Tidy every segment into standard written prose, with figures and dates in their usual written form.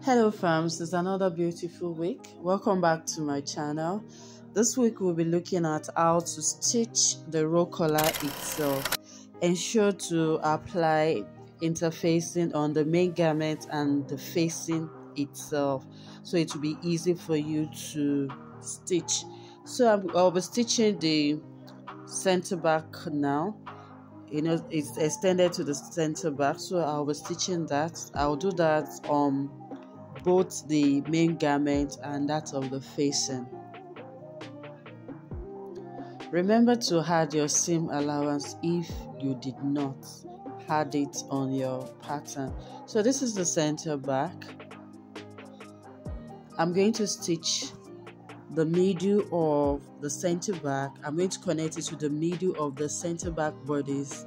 Hello Famz, it's another beautiful week. Welcome back to my channel. This week we'll be looking at how to stitch the row collar itself. Ensure to apply interfacing on the main garment and the facing itself, so it will be easy for you to stitch. So I'll be stitching the center back now. It's extended to the center back, so I'll be stitching that. I'll do that on both the main garment and that of the facing. Remember to add your seam allowance if you did not add it on your pattern. So this is the center back. I'm going to stitch the middle of the center back. I'm going to connect it to the middle of the center back bodice,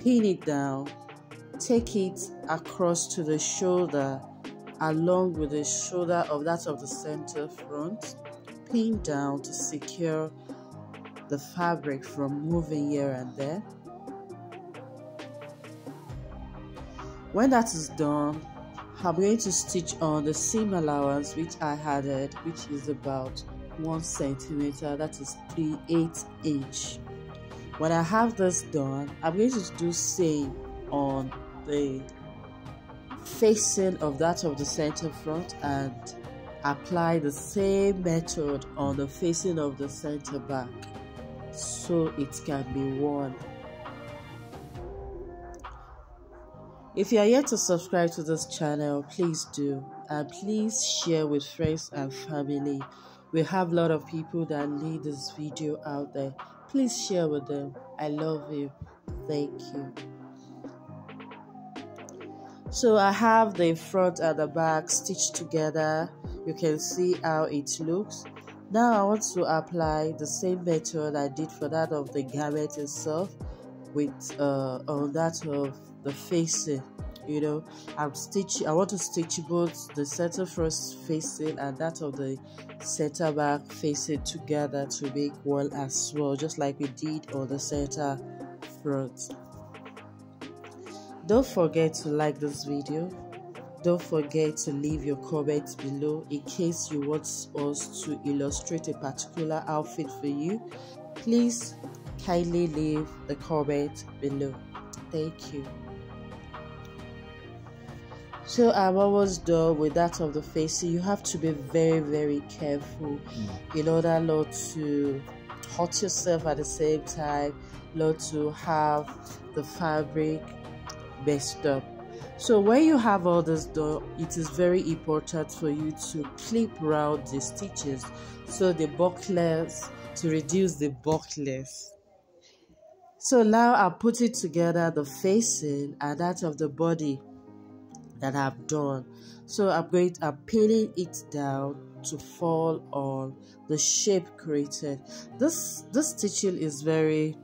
pin it down, take it across to the shoulder along with the shoulder of that of the center front, pin down to secure the fabric from moving here and there. When that is done, I'm going to stitch on the seam allowance which I added, which is about 1 centimeter, that is 3/8 inch. When I have this done, I'm going to do same on the facing of that of the center front and apply the same method on the facing of the center back so it can be worn. If you are yet to subscribe to this channel, please do, and please share with friends and family. We have a lot of people that need this video out there. Please share with them. I love you. Thank you. So I have the front and the back stitched together. You can see how it looks. Now I want to apply the same method I did for that of the garment itself with on that of the facing. I want to stitch both the center front facing and that of the center back facing together to make one as well, just like we did on the center front. Don't forget to like this video. Don't forget to leave your comments below in case you want us to illustrate a particular outfit for you. Please kindly leave the comment below. Thank you. So I'm almost done with that of the facing. You have to be very, very careful in order not to hurt yourself at the same time, not to have the fabric messed up. So when you have all this done, it is very important for you to clip round the stitches so the bucklers, to reduce the bucklers. So now I put it together, the facing and that of the body that I've done. So I'm pinning it down to fall on the shape created. This stitching is very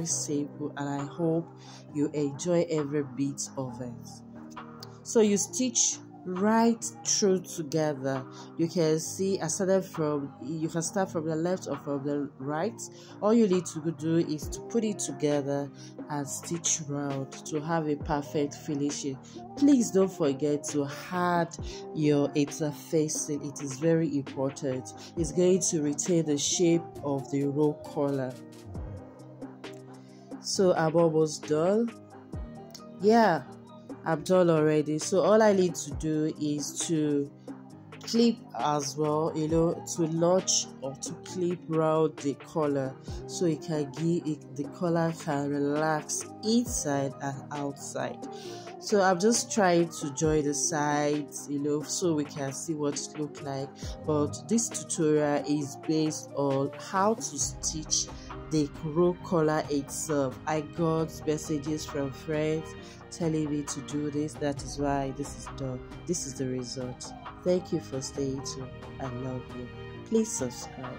simple, and I hope you enjoy every bit of it. So you stitch right through together. You can see you can start from the left or from the right. All you need to do is to put it together and stitch round to have a perfect finishing. Please don't forget to add your interfacing. It is very important. It's going to retain the shape of the row collar. So I'm almost done. Yeah, I'm done already. So all I need to do is to clip as well, to notch or to clip round the collar so it can the collar can relax inside and outside. So I'm just trying to join the sides, so we can see what it looks like. But this tutorial is based on how to stitch the row collar itself. I got messages from friends telling me to do this. That is why this is done. This is the result. Thank you for staying tuned. I love you. Please subscribe.